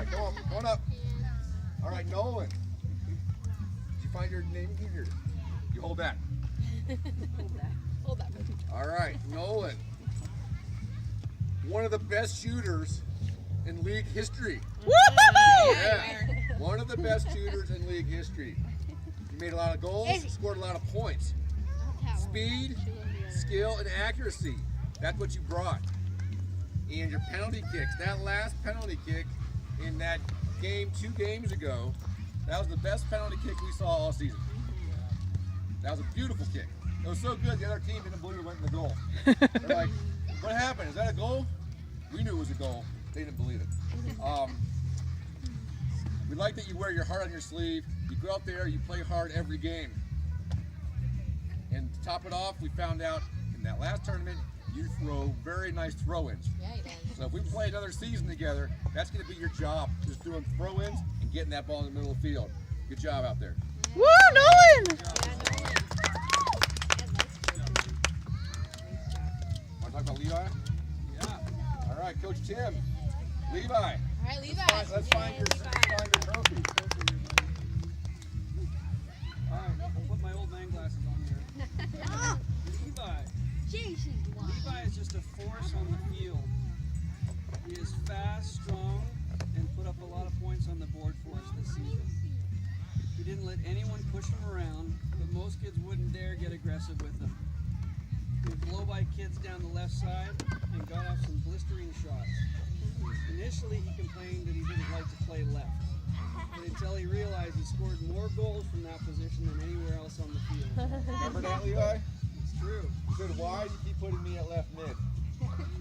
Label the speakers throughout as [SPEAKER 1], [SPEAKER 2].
[SPEAKER 1] right, come on up. All right, Nolan. Did you find your name here? You hold that.
[SPEAKER 2] Hold that.
[SPEAKER 1] All right, Nolan. One of the best shooters in league history.
[SPEAKER 2] Woo!
[SPEAKER 1] Yeah, one of the best shooters in league history. You made a lot of goals, scored a lot of points. Speed, skill, and accuracy. That's what you brought. And your penalty kicks, that last penalty kick in that game 2 games ago, that was the best penalty kick we saw all season. That was a beautiful kick. It was so good, the other team didn't believe it went in the goal. They're like, what happened? Is that a goal? We knew it was a goal. They didn't believe it. We like that you wear your heart on your sleeve. You go out there, you play hard every game. And to top it off, we found out in that last tournament, you throw very nice throw-ins.
[SPEAKER 2] Yeah, he does.
[SPEAKER 1] So if we play another season together, that's going to be your job, just doing throw-ins and getting that ball in the middle of the field. Good job out there.
[SPEAKER 3] Woo, Nolan!
[SPEAKER 1] Want to talk about Levi?
[SPEAKER 4] Yeah.
[SPEAKER 1] All right, Coach Tim. Levi.
[SPEAKER 2] All right, Levi.
[SPEAKER 1] Let's find your trophy.
[SPEAKER 4] All right, I'll put my old man glasses on here. Levi. Levi is just a force on the field. He is fast, strong, and put up a lot of points on the board for us this season. He didn't let anyone push him around, but most kids wouldn't dare get aggressive with him. He would blow by kids down the left side and got off some blistering shots. Initially, he complained that he didn't like to play left, but until he realized he scored more goals from that position than anywhere else on the field.
[SPEAKER 1] Remember that, Levi?
[SPEAKER 4] It's true.
[SPEAKER 1] He said, why do you keep putting me at left mid?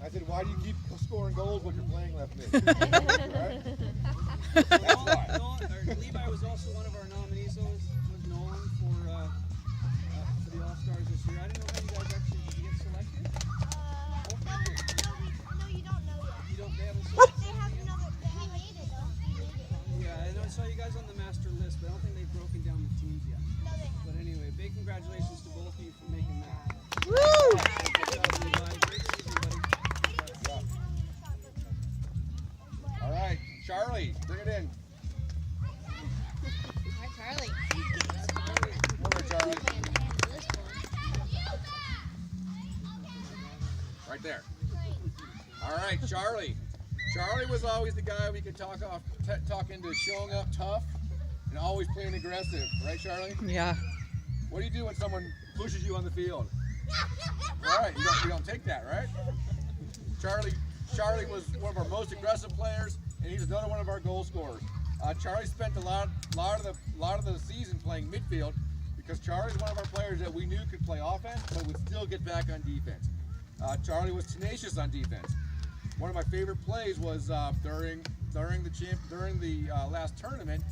[SPEAKER 1] I said, why do you keep scoring goals when you're playing left mid? Right? That's why.
[SPEAKER 4] Levi was also one of our nominees, though, was Nolan for the All-Stars this year. I didn't know how you guys actually did you get selected.
[SPEAKER 5] No, you don't know yet.
[SPEAKER 4] You don't. They haven't
[SPEAKER 5] They
[SPEAKER 4] selected.
[SPEAKER 5] have another. He made it though.
[SPEAKER 4] Yeah, I know. I saw you guys on the master list, but I don't think they've broken down the teams yet.
[SPEAKER 5] No, they have.
[SPEAKER 4] But anyway, big congratulations to both of you for making that.
[SPEAKER 3] Woo!
[SPEAKER 4] Good job, Levi. Great season, buddy.
[SPEAKER 1] All right, Charlie, bring it in.
[SPEAKER 2] All right, Charlie.
[SPEAKER 1] Over, Charlie. Right there. All right, Charlie. Charlie was always the guy we could talk into showing up tough and always playing aggressive. Right, Charlie?
[SPEAKER 3] Yeah.
[SPEAKER 1] What do you do when someone pushes you on the field? All right, you don't take that, right? Charlie was one of our most aggressive players, and he's another one of our goal scorers. Charlie spent a lot of the season playing midfield because Charlie's one of our players that we knew could play offense, but would still get back on defense. Charlie was tenacious on defense. One of my favorite plays was during the last tournament.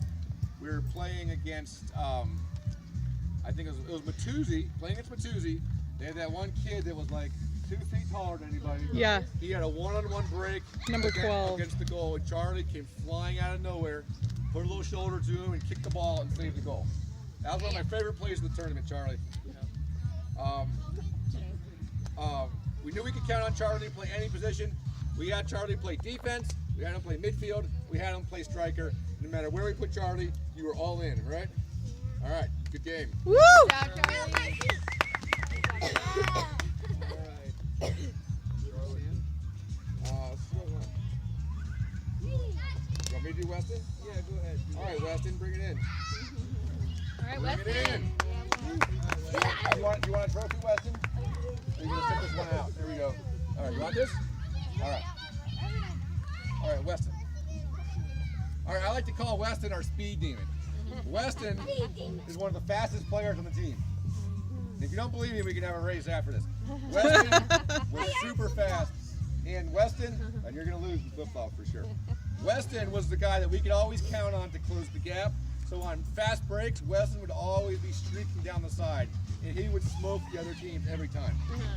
[SPEAKER 1] We were playing against I think it was Matuzzi, playing against Matuzzi. They had that one kid that was like 2 feet taller than anybody.
[SPEAKER 3] Yeah.
[SPEAKER 1] He had a one-on-one break
[SPEAKER 3] Number 12.
[SPEAKER 1] against the goal, and Charlie came flying out of nowhere, put a little shoulder to him, and kicked the ball and saved the goal. That was one of my favorite plays in the tournament, Charlie. We knew we could count on Charlie to play any position. We had Charlie play defense, we had him play midfield, we had him play striker. No matter where we put Charlie, you were all in, right? All right, good game.
[SPEAKER 3] Woo!
[SPEAKER 2] Good job, Charlie.
[SPEAKER 4] All right.
[SPEAKER 1] You want me to do Weston?
[SPEAKER 4] Yeah, go ahead.
[SPEAKER 1] All right, Weston, bring it in.
[SPEAKER 2] All right,
[SPEAKER 1] Bring it in.
[SPEAKER 2] Weston.
[SPEAKER 1] You want a trophy, Weston? Or you gonna set this one out? There we go. All right, you want this? All right. All right, Weston. All right, I like to call Weston our speed demon. Weston is one of the fastest players on the team. And if you don't believe me, we can have a race after this. Weston was super fast. And Weston, and you're going to lose in football for sure. Weston was the guy that we could always count on to close the gap. So on fast breaks, Weston would always be streaking down the side, and he would smoke the other teams every time.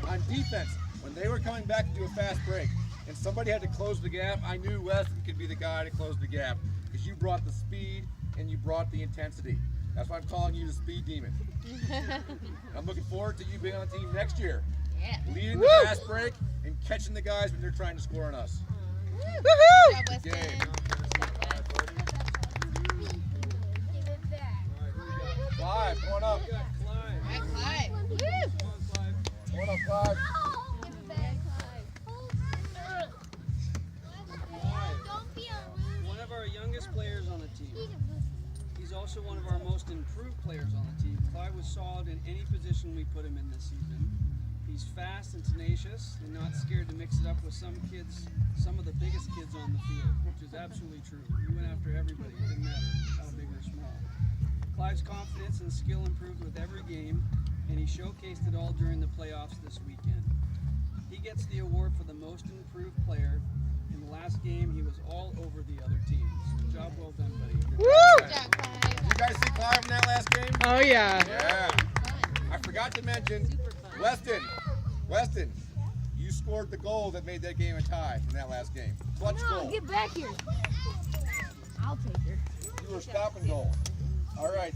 [SPEAKER 1] On defense, when they were coming back to do a fast break, and somebody had to close the gap, I knew Weston could be the guy to close the gap because you brought the speed and you brought the intensity. That's why I'm calling you the speed demon. I'm looking forward to you being on the team next year,
[SPEAKER 2] Yeah.
[SPEAKER 1] leading the fast break and catching the guys when they're trying to score on us.
[SPEAKER 3] Woohoo!
[SPEAKER 2] Good job, Weston.
[SPEAKER 1] Game.
[SPEAKER 5] Give it back.
[SPEAKER 1] Clive, come on up.
[SPEAKER 4] We got Clyde.
[SPEAKER 2] All right, Clyde.
[SPEAKER 4] Come on, Clyde.
[SPEAKER 1] Come on up, Clive.
[SPEAKER 5] Give it back.
[SPEAKER 4] Clyde,
[SPEAKER 5] Don't be a rude.
[SPEAKER 4] one of our youngest players on the team. He's also one of our most improved players on the team. Clyde was solid in any position we put him in this season. He's fast and tenacious and not scared to mix it up with some kids, some of the biggest kids on the field, which is absolutely true. He went after everybody, it didn't matter how big or small. Clyde's confidence and skill improved with every game, and he showcased it all during the playoffs this weekend. He gets the award for the most improved player. In the last game, he was all over the other teams. Job well done, buddy.
[SPEAKER 3] Woo!
[SPEAKER 2] Good job, Clyde.
[SPEAKER 1] Did you guys see Clive in that last game?
[SPEAKER 3] Oh yeah.
[SPEAKER 1] Yeah. I forgot to mention,
[SPEAKER 2] Super fun.
[SPEAKER 1] Weston, you scored the goal that made that game a tie in that last game. Clutch goal.
[SPEAKER 5] Get back here. I'll take her.
[SPEAKER 1] You were stopping goal. All right.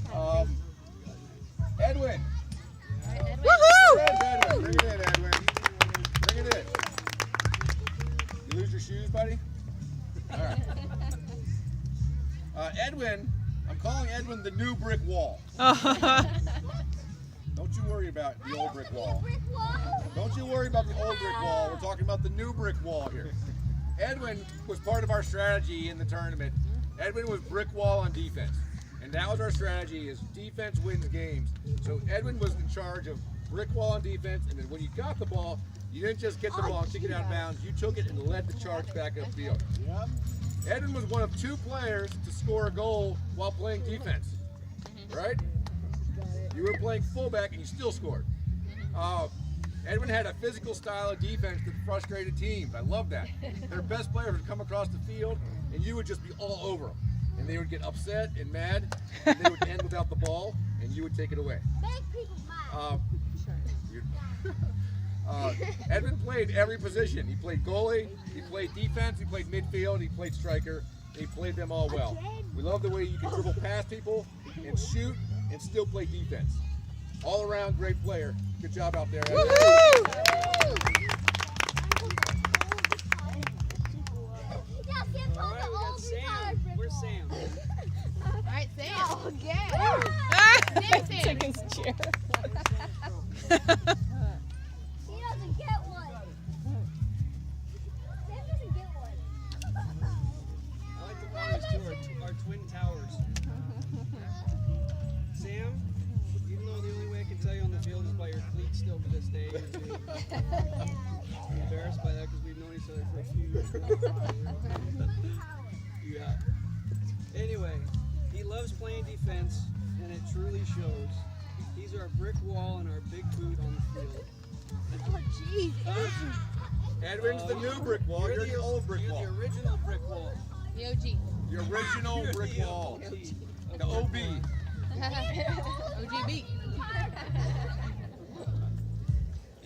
[SPEAKER 1] Edwin.
[SPEAKER 2] All right, Edwin.
[SPEAKER 3] Woohoo!
[SPEAKER 1] Edwin. Bring it in, Edwin. Bring it in. You lose your shoes, buddy? All right. Edwin, I'm calling Edwin the new brick wall. Don't you worry about the old brick wall. Don't you worry about the old brick wall. We're talking about the new brick wall here. Edwin was part of our strategy in the tournament. Edwin was brick wall on defense. And that was our strategy, is defense wins games. So Edwin was in charge of brick wall on defense, and then when you got the ball, you didn't just get the ball and kick it out of bounds. You took it and led the charge back upfield. Edwin was one of 2 players to score a goal while playing defense, right? You were playing fullback and you still scored. Edwin had a physical style of defense that frustrated teams. I love that. Their best players would come across the field and you would just be all over them. And they would get upset and mad, and they would end without the ball, and you would take it away.
[SPEAKER 5] Make people mad.
[SPEAKER 1] Edwin played every position. He played goalie, he played defense, he played midfield, he played striker. He played them all well. We love the way you can dribble past people and shoot and still play defense. All around great player. Good job out there, Edwin.
[SPEAKER 4] All right, we got Sam. Where's Sam?
[SPEAKER 2] All right, Sam.
[SPEAKER 5] Okay.
[SPEAKER 2] Sam.
[SPEAKER 3] Took his chair.
[SPEAKER 5] He doesn't get one. Sam doesn't get one.
[SPEAKER 4] I like to call these two our twin towers. Sam, even though the only way I can tell you on the field is by your cleats still to this day, you're embarrassed by that because we've known each other for a few years now. Yeah. Anyway, he loves playing defense, and it truly shows. He's our brick wall and our big boot on the field.
[SPEAKER 5] Oh, jeez.
[SPEAKER 1] Edwin's the new brick wall. You're the old brick wall.
[SPEAKER 4] You're the original brick wall.
[SPEAKER 2] The OG.
[SPEAKER 1] The original
[SPEAKER 4] You're
[SPEAKER 1] brick
[SPEAKER 4] the
[SPEAKER 1] wall.
[SPEAKER 4] OG.
[SPEAKER 1] The OB.
[SPEAKER 2] OGB.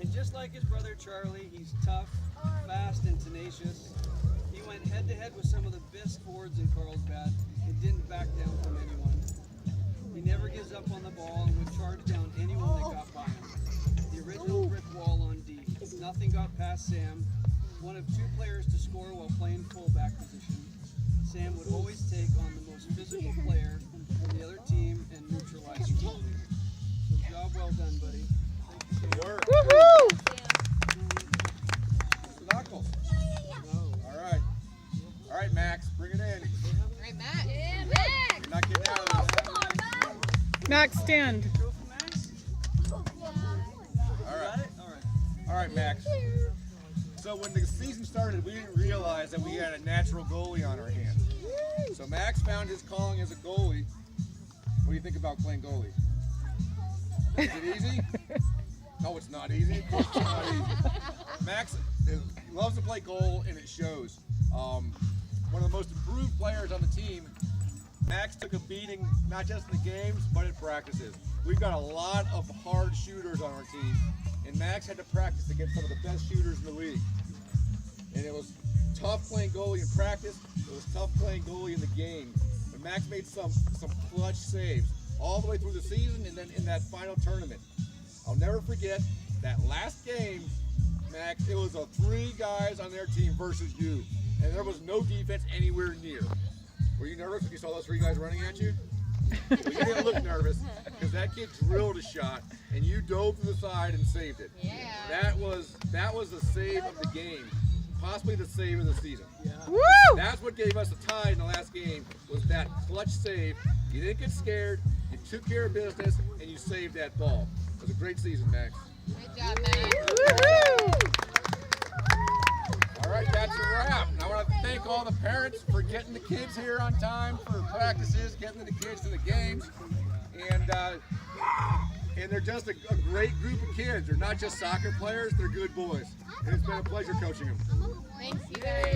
[SPEAKER 4] And just like his brother Charlie, he's tough, fast, and tenacious. He went head-to-head with some of the best forwards in Carlsbad and didn't back down from anyone. He never gives up on the ball and would charge down anyone that got by him. The original brick wall on D. Nothing got past Sam. One of 2 players to score while playing fullback position. Sam would always take on the most physical player on the other team and neutralize him. So job well done, buddy. Thank you, Sam.
[SPEAKER 1] Good work.
[SPEAKER 3] Woohoo!
[SPEAKER 1] Mr. Knuckles.
[SPEAKER 4] No.
[SPEAKER 1] All right. All right, Max, bring it in.
[SPEAKER 2] All right, Matt.
[SPEAKER 5] Yeah, Max.
[SPEAKER 1] You're not getting out of this.
[SPEAKER 5] Come on, Max.
[SPEAKER 3] Max, stand.
[SPEAKER 4] Trophy, Max?
[SPEAKER 1] All
[SPEAKER 4] Got
[SPEAKER 1] right.
[SPEAKER 4] it? All right.
[SPEAKER 1] All right, Max. So when the season started, we didn't realize that we had a natural goalie on our hands. So Max found his calling as a goalie. What do you think about playing goalie? Is it easy? No, it's not easy. Of course it's not easy. Max loves to play goal, and it shows. One of the most improved players on the team. Max took a beating, not just in the games, but in practices. We've got a lot of hard shooters on our team, and Max had to practice against some of the best shooters in the league. And it was tough playing goalie in practice. It was tough playing goalie in the game. But Max made some clutch saves all the way through the season and then in that final tournament. I'll never forget that last game, Max, it was 3 guys on their team versus you. And there was no defense anywhere near. Were you nervous when you saw those three guys running at you? Well, you didn't look nervous because that kid drilled a shot and you dove to the side and saved it.
[SPEAKER 2] Yeah.
[SPEAKER 1] That was the save of the game, possibly the save of the season.
[SPEAKER 3] Woo!
[SPEAKER 1] That's what gave us a tie in the last game, was that clutch save. You didn't get scared, you took care of business, and you saved that ball. It was a great season, Max.
[SPEAKER 2] Good job, Matt.
[SPEAKER 3] Woohoo!
[SPEAKER 1] All right, that's a wrap. And I want to thank all the parents for getting the kids here on time for practices, getting the kids to the games. And they're just a great group of kids. They're not just soccer players, they're good boys. And it's been a pleasure coaching them.
[SPEAKER 2] Thanks, you guys.